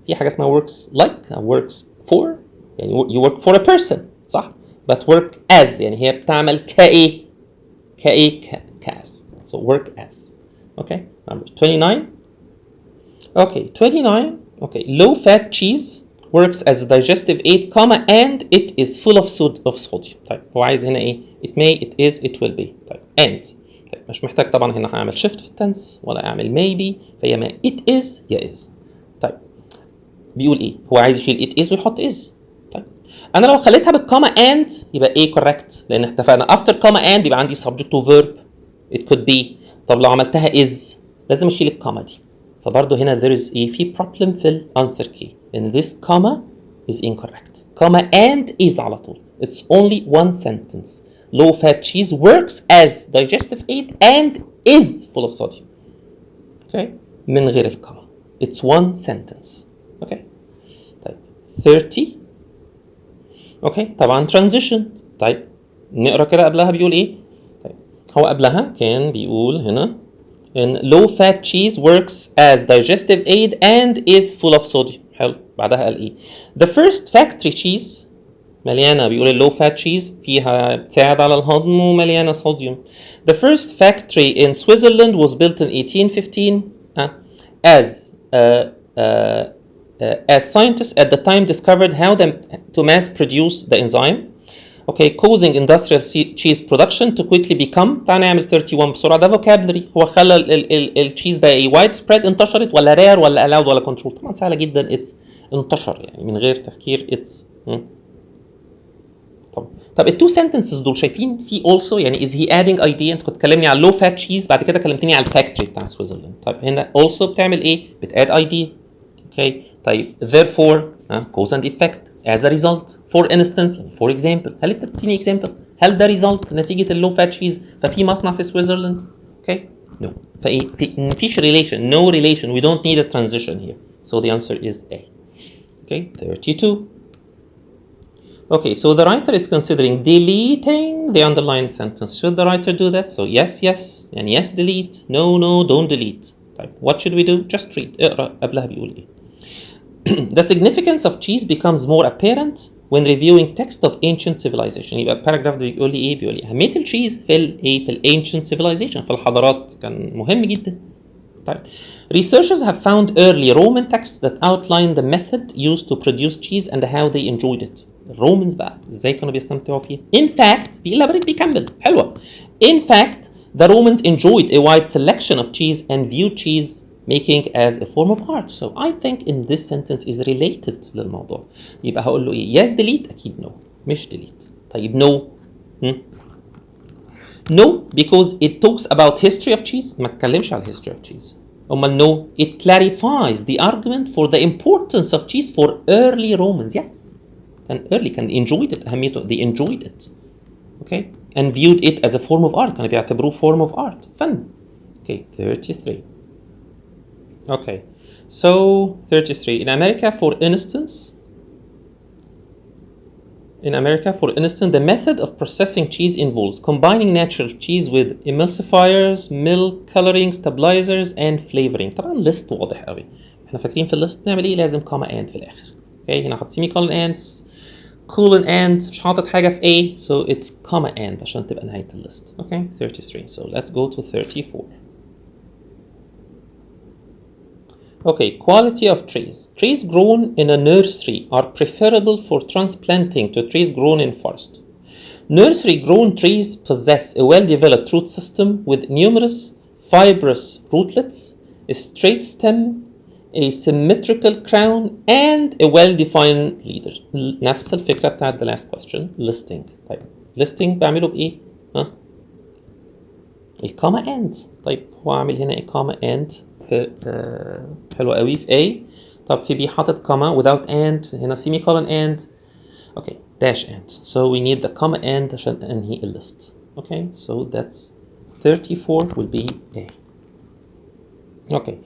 في حاجه اسمها works like works for يعني you work for a person صح but work as يعني هي بتعمل كايه كاس so work as. okay number 29 okay 29 okay low fat cheese works as a digestive aid comma and it is full of sodium. طيب هو عايز هنا ايه it may it is it will be. طيب and طيب مش محتاج طبعا هنا هعمل shift في التنس ولا اعمل maybe فهي ما it is يا is. طيب بيقول ايه هو عايز يشيل it is ويحط is. طيب انا لو خليتها بالكوما and يبقى ايه correct لان اتفقنا after comma and يبقى عندي subject to verb it could be. طب لو عملتها is لازم اشيل الكوما دي فبرضه هنا there is ايه في problem في الانسر key and this comma is incorrect. comma and is على طول. it's only one sentence. low fat cheese works as digestive aid and is full of sodium. okay من غير الكوما it's one sentence. okay طيب 30 اوكي طبعا transition. طيب نقرا كده قبلها بيقول ايه. طيب هو قبلها كان بيقول هنا ان low fat cheese works as digestive aid and is full of sodium. حلو بعدها قال ايه the first factory cheese مليانه بيقول اللو فات تشيز فيها بتساعد على الهضم ومليانه صوديوم. the first factory in Switzerland was built in 1815 as scientists at the time discovered how to mass produce the enzyme okay causing industrial cheese production to quickly become. تعال نعمل 31 بسرعه ده vocabulary. هو خلى التشيز بقى ايه وايد سبريد انتشرت ولا رير ولا allowed ولا كنترول. طبعا سهله جدا اتس انتشر يعني من غير تفكير اتس. طب التو sentences دول شايفين في also يعني is he adding idea. انت كنت تكلمني على low fat cheese بعد كده كلمتني على الفاكتوري بتاع سويسرلاند. طيب هنا also بتعمل ايه بتاد idea. اوكي طيب therefore cause and effect as a result for instance يعني for example. هل انت بتديني example هل ده result نتيجه اللو فات تشيز ففي مصنع في سويسرلاند. اوكي no فايه في مفيش relation no relation we don't need a transition here so the answer is A. okay 32 okay so the writer is considering deleting the underlined sentence. should the writer do that so yes and yes delete no don't delete. طيب what should we do just read اقرا قبلها بيقول ايه. The significance of cheese becomes more apparent when reviewing text of ancient civilization. يبقى الباراجراف ده بيقول لي ايه بيقول لي اهميه التشيز في الايه في الانشنت civilization في الحضارات كان مهم جدا. طيب. Researchers have found early Roman texts that outline the method used to produce cheese and how they enjoyed it. الرومانز بقى ازاي كانوا بيستمتعوا فيه. In fact بيكمل حلوة. In fact, the Romans enjoyed a wide selection of cheese and viewed cheese making as a form of art. So I think in this sentence is related للموضوع. يبقى هقول له ايه؟ Yes delete أكيد no. مش delete. طيب no. No, because it talks about history of cheese. ما اتكلمش على history of cheese. أمال no, it clarifies the argument for the importance of cheese for early Romans. Yes, كان early كان enjoyed it. أهميته they enjoyed it. Okay, and viewed it as a form of art. كانوا بيعتبروه form of art. فن. Okay, 33. Okay, so 33. In America, for instance, the method of processing cheese involves combining natural cheese with emulsifiers, milk, coloring, stabilizers, and flavoring. طبعا list واضح قوي. احنا فاكرين في الليست نعمل ايه؟ لازم comma and في الاخر. Okay, هنا حاطط semicolon and, colon and, مش حاطط حاجة في a, so it's comma and عشان تبقى نهاية الليست. Okay, 33. So let's go to 34. Okay, quality of trees. Trees grown in a nursery are preferable for transplanting to trees grown in forest. Nursery grown trees possess a well-developed root system with numerous fibrous rootlets, a straight stem, a symmetrical crown, and a well-defined leader. نفس الفكرة بتاعت the last question. Listing. طيب listing بعمله بإيه؟ الكوما end. طيب هو عامل هنا الكوما end في حلوة قوي في A. طب في B حاطط كوما without and. هنا semicolon and. Okay, dash and. So we need the comma and عشان انهي الليست. Okay, so that's 34 will be A. Okay,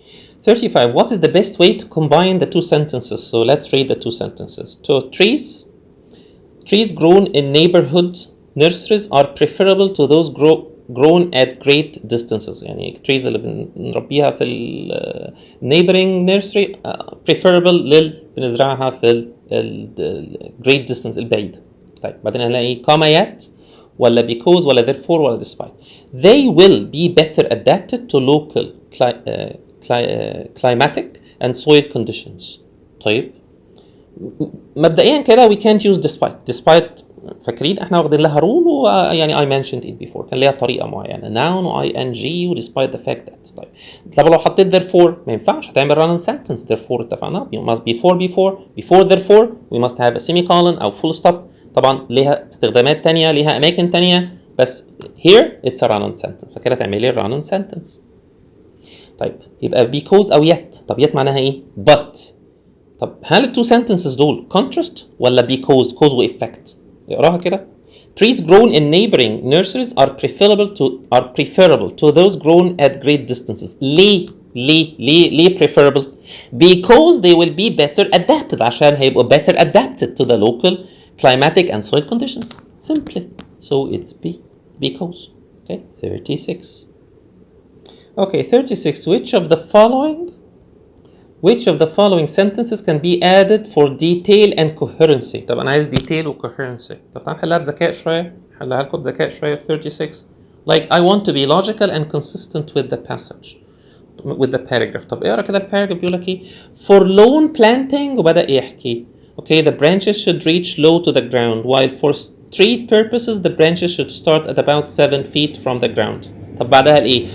35. What is the best way to combine the two sentences? So let's read the two sentences. So trees grown in neighborhood nurseries are preferable to those grown at great distances. يعني trees اللي بنربيها في neighboring nursery preferable بنزرعها في great distance البعيد. طيب بعدين هنلاقي comma yet ولا because ولا therefore ولا despite. They will be better adapted to local climatic and soil conditions. طيب مبدئيا كده we can't use despite فاكرين احنا واخدين لها رول ويعني I mentioned it before كان ليها طريقه معينه noun و ing و despite the fact that. طيب لو حطيت therefore ما ينفعش هتعمل run on sentence. therefore اتفقنا you must before therefore we must have a semicolon او full stop. طبعا ليها استخدامات تانية ليها اماكن تانية بس here it's a run on sentence فكده تعملي run on sentence. طيب يبقى because او yet. طب yet معناها ايه؟ but. طب هل التو sentences دول contrast ولا because cause و effect؟ اقراها كده. Trees grown in neighboring nurseries are preferable to those grown at great distances. ليه preferable؟ Because they will be better adapted. عشان هيبقوا better adapted to the local climatic and soil conditions. Simply. So it's B. Because. Okay. 36. Okay. 36. Which of the following sentences can be added for detail and coherency؟ طب أنا عايز detail و coherency. طب تعال نحلها بذكاء شوية. نحلها لكم بذكاء شوية في 36. Like I want to be logical and consistent with the passage. With the paragraph. طب اقرا كده الباراجراف بيقول لك ايه؟ For lawn planting وبدأ يحكي. Okay, the branches should reach low to the ground, while for street purposes the branches should start at about 7 feet from the ground. طب بعدها الايه؟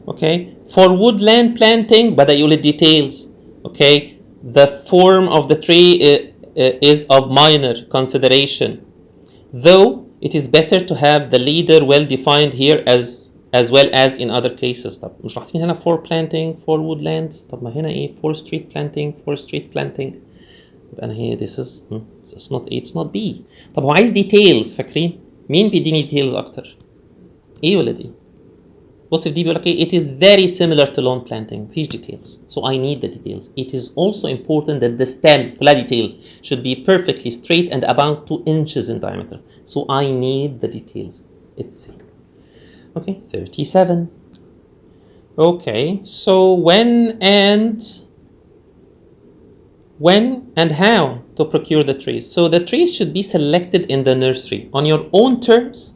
Okay, for woodland planting بدأ يقول details. Okay, the form of the tree is of minor consideration, though it is better to have the leader well defined here as well as in other cases. طب مش لاحظين هنا for planting for woodlands؟ طب ما هنا ايه for street planting يبقى انا هي this is it's not B. طب هو عايز details فاكرين؟ مين بيديني details اكتر؟ ايه ولا دي؟ بص في دي بيقول لك ايه it is very similar to lawn planting مفيش details so I need the details. It is also important that the stem كلها details should be perfectly straight and about 2 inches in diameter so I need the details. It's okay. 37. Okay, so when and how to procure the trees. So the trees should be selected in the nursery on your own terms.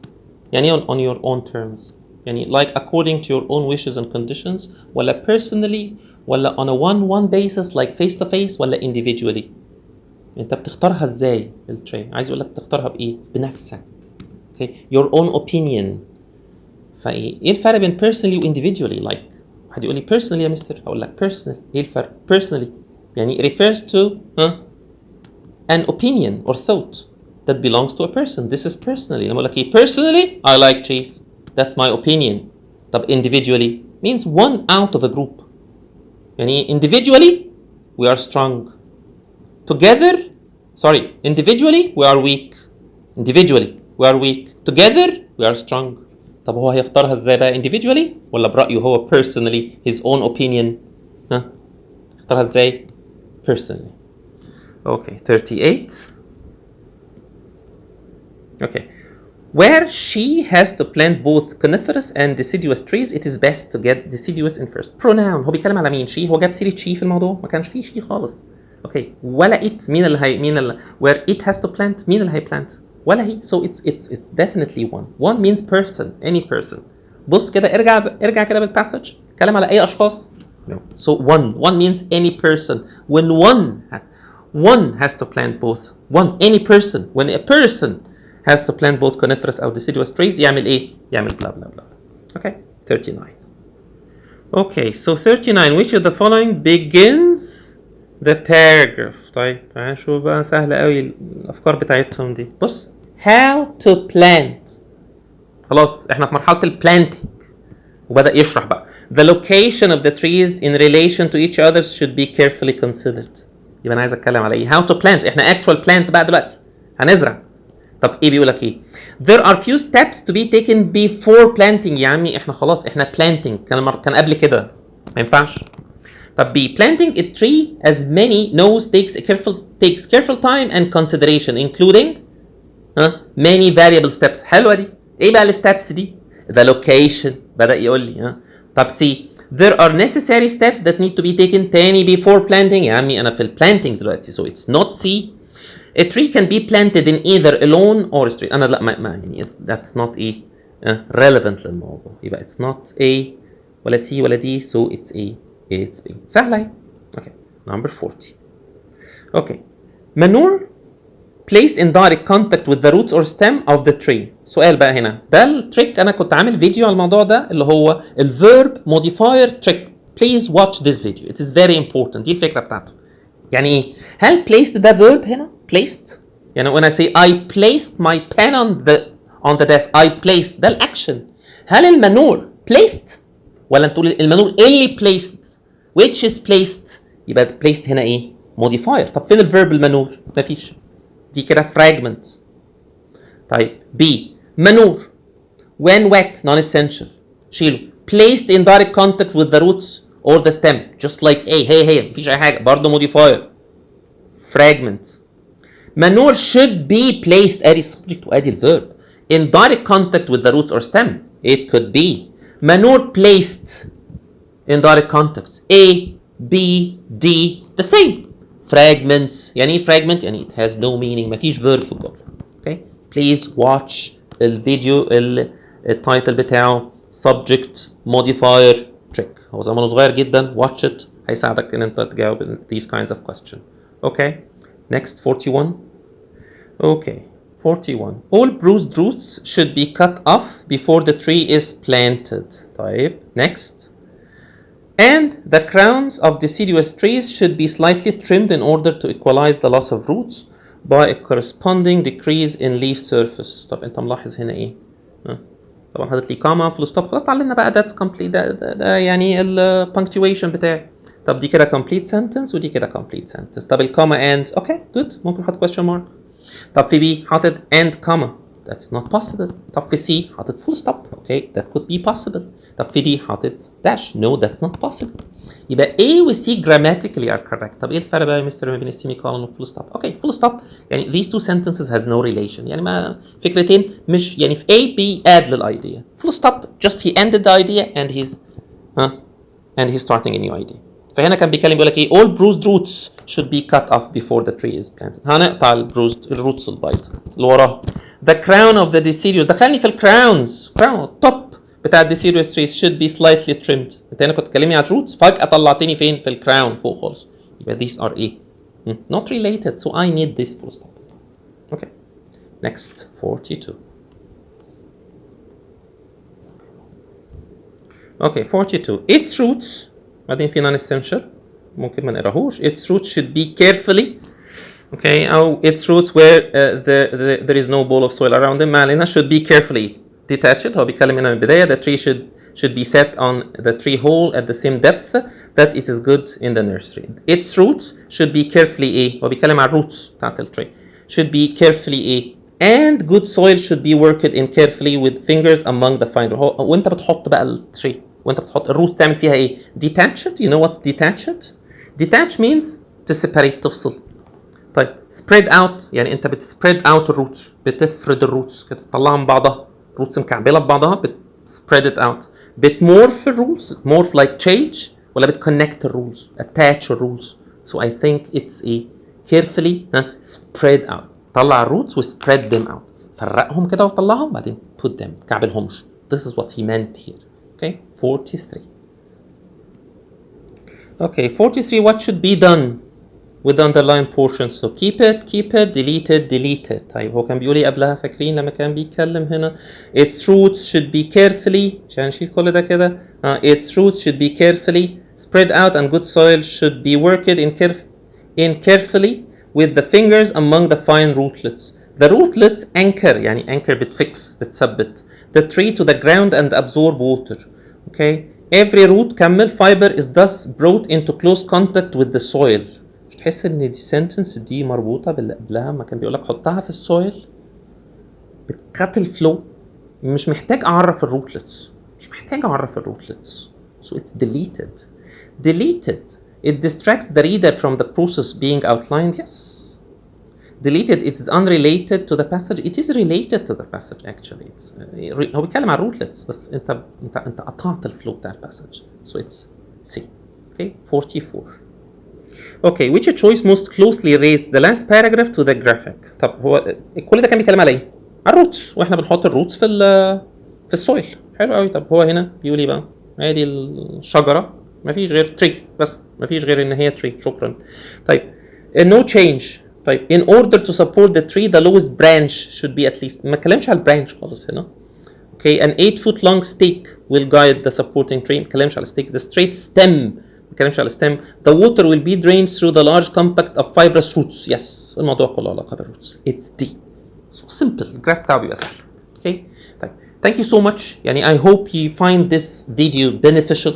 يعني on your own terms يعني like according to your own wishes and conditions ولا personally ولا on a one basis like face to face ولا individually. انت بتختارها ازاي التري؟ عايز اقول لك تختارها بايه؟ بنفسك. okay your own opinion. ايه الفرق بين personally و individually؟ like واحد يقول لي personally يا مستر، هقول لك personal. ايه الفرق؟ personally يعني refers to an opinion or thought that belongs to a person. This is personally. لما اقول لك ايه personally I like cheese. That's my opinion. طب individually means one out of a group. يعني individually we are strong. Together individually we are weak. Individually we are weak. Together we are strong. طب هو هيختارها ازاي بقى؟ individually ولا برأيه هو personally his own opinion؟ يختارها ازاي؟ personally. Okay, 38. Okay. Where she has to plant both coniferous and deciduous trees, it is best to get deciduous in first. Pronoun. هو بيتكلم على مين؟ she. هو جاب سيرة she في الموضوع؟ ما كانش فيه she خالص. Okay. ولا it. مين اللي where it has to plant. مين اللي هي plant؟ ولا he. So it's definitely one. One means person. Any person. بص كده ارجع كده بالباسج. اتكلم على أي أشخاص؟ No. So one means any person. When one has to plant both. Any person. When a person has to plant both coniferous or deciduous trees يعمل ايه؟ يعمل blah blah blah. Okay, 39. Okay, so 39. Which of the following begins the paragraph? طيب تعال نشوف بقى، سهلة قوي الأفكار بتاعتهم دي. بص how to plant. خلاص احنا في مرحلة البلانتنج وبدأ يشرح بقى. The location of the trees in relation to each other should be carefully considered. يبقى أنا عايز أتكلم على إيه؟ How to plant. إحنا actual plant بقى دلوقتي هنزرع. طب إيه بيقول لك إيه؟ There are few steps to be taken before planting. يا عمي إحنا خلاص إحنا planting كان قبل كده ما ينفعش. طب be planting a tree as many knows takes careful time and consideration including many variable steps. حلوة دي. إيه بقى الستبس دي؟ The location. بدأ يقول لي طب see there are necessary steps that need to be taken تاني before planting. يا عمي أنا في planting دلوقتي so it's not C. A tree can be planted in either alone or straight. أنا لا ما يعني that's not A relevant للموضوع. يبقى it's not A ولا C ولا D so it's A it's B. سهلة اهي. Okay, number 40. Okay, manure placed in direct contact with the roots or stem of the tree. سؤال بقى هنا، ده التريك أنا كنت عامل فيديو على الموضوع ده اللي هو الverb modifier trick. Please watch this video. It is very important. دي الفكرة بتاعته. يعني إيه؟ هل placed ده verb هنا؟ Placed. يعني when I say I placed my pen on the desk. I placed ده الأكشن. هل المنور placed؟ ولا نقول المنور اللي placed؟ Which is placed؟ يبقى placed هنا إيه؟ modifier. طب فين الverb المنور؟ مفيش. دي كده fragment. طيب B manure when wet non-essential شيله. placed in direct contact with the roots or the stem just like A. هي مفيش أي حاجة برضه modifier fragment. manure should be placed ادي subject وادي الverb in direct contact with the roots or stem. It could be manure placed in direct contacts A B D the same. fragments يعني ايه fragment؟ يعني it has no meaning مفيش verb في الجملة. okay please watch الفيديو التايتل بتاعه subject modifier trick. هو زمانه صغير جدا watch it هيساعدك ان انت تجاوب these kinds of questions. okay next 41. okay 41 all bruised roots should be cut off before the tree is planted. طيب next and the crowns of deciduous trees should be slightly trimmed in order to equalize the loss of roots by a corresponding decrease in leaf surface. طب انت ملاحظ هنا ايه؟ طبعا حاطط لي كاما فول ستوب. خلاص اتعلمنا بقى that's complete ده يعني ال punctuation بتاعي. طب دي كده complete sentence ودي كده complete sentence. طب الكاما and اوكي good ممكن احط question mark. طب في بي حاطط and comma that's not possible. طب في سي حاطط full stop اوكي that could be possible. طب في دي حاطط dash no that's not possible. يبقى A و C grammatically are correct. طب ايه الفرق بقى يا مستر ما بين السيمي كولون والفول ستوب؟ اوكي full stop يعني these two sentences has no relation. يعني ما فكرتين مش يعني في A B add للايديا. full stop just he ended the idea and he's starting a new idea. فهنا كان بيتكلم بيقول لك ايه all bruised roots should be cut off before the tree is planted. هنقطع الروتس البايظه اللي وراها. the crown of the deciduous دخلني في الكراونز crown top بتاع deciduous trees should be slightly trimmed. انت هنا كنت تكلمني على الروتس فجأة طلعتني فين؟ في الكراون فوق خالص. يبقى these are ايه؟ not related, so I need this full stop. Okay. Next 42. Okay, 42. Its roots بعدين في non-essential ممكن ما نقراهوش. Its roots should be carefully. Okay, أو its roots where there is no ball of soil around them. ما علينا should be carefully detached. هو بيتكلم هنا من البداية. The tree should be set on the tree hole at the same depth that it is good in the nursery. Its roots should be carefully ايه؟ هو بيتكلم على الروتس بتاعت التري. Should be carefully ايه؟ And good soil should be worked in carefully with fingers among the fine. وانت بتحط بقى التري وانت بتحط الروتس تعمل فيها ايه؟ Detached. You know what's detached? Detach means to separate تفصل. طيب spread out يعني انت بتسبريد اوت الروتس بتفرد الروتس كده تطلعها من بعضها روتس مكعبله ببعضها بتسبريد ات اوت بتمورف الروتس مورف لايك change ولا بتكونكت الروتس attach الروتس so I think it's a carefully spread out طلع الروتس و spread them out فرقهم كده وطلعهم بعدين put them كعبلهمش this is what he meant here. Okay, 43. Okay, 43 what should be done with the underlined portion. So keep it, delete it. طيب هو كان بيقول ايه قبلها فاكرين لما كان بيتكلم هنا its roots should be carefully عشان نشيل كل ده كده its roots should be carefully spread out and good soil should be worked in carefully with the fingers among the fine rootlets. The rootlets anchor يعني anchor بتفix بتثبت the tree to the ground and absorb water. Okay, every root كمل fiber is thus brought into close contact with the soil. تحس ان دي sentence دي مربوطه باللي قبلها ما كان بيقول لك حطها في السويل بتكت الفلو مش محتاج اعرف الروتلتس so it's deleted it distracts the reader from the process being outlined. Yes, deleted it is unrelated to the passage. It is related to the passage actually. It's هو بيتكلم عن الروتلتس بس انت قطعت الفلو بتاع الباسج so it's C. Okay, 44. Okay, which choice most closely relates the last paragraph to the graphic. طب هو كل ده كان بيتكلم على ايه؟ على الروتس واحنا بنحط الروتس في السويل. حلو قوي. طب هو هنا بيقول ايه بقى؟ ادي الشجره مفيش غير تري بس مفيش غير ان هي تري. شكرا. طيب no change. طيب in order to support the tree the lowest branch should be at least ما اتكلمش على البرانش خالص هنا. Okay, an 8-foot long stake will guide the supporting tree. ما اتكلمش على stake. The straight stem بتكلمش على stem. The water will be drained through the large compact of fibrous roots. Yes, الموضوع كله علاقة بالروتس. It's D. So simple. الجراف بتاعه بيبقى سهل. Okay. طيب. Thank you so much. يعني I hope you find this video beneficial.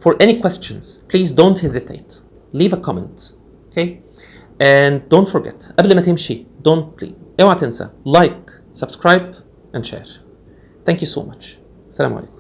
For any questions, please don't hesitate. Leave a comment. Okay. And don't forget. قبل ما تمشي, اوعى تنسى like, subscribe, and share. Thank you so much. السلام عليكم.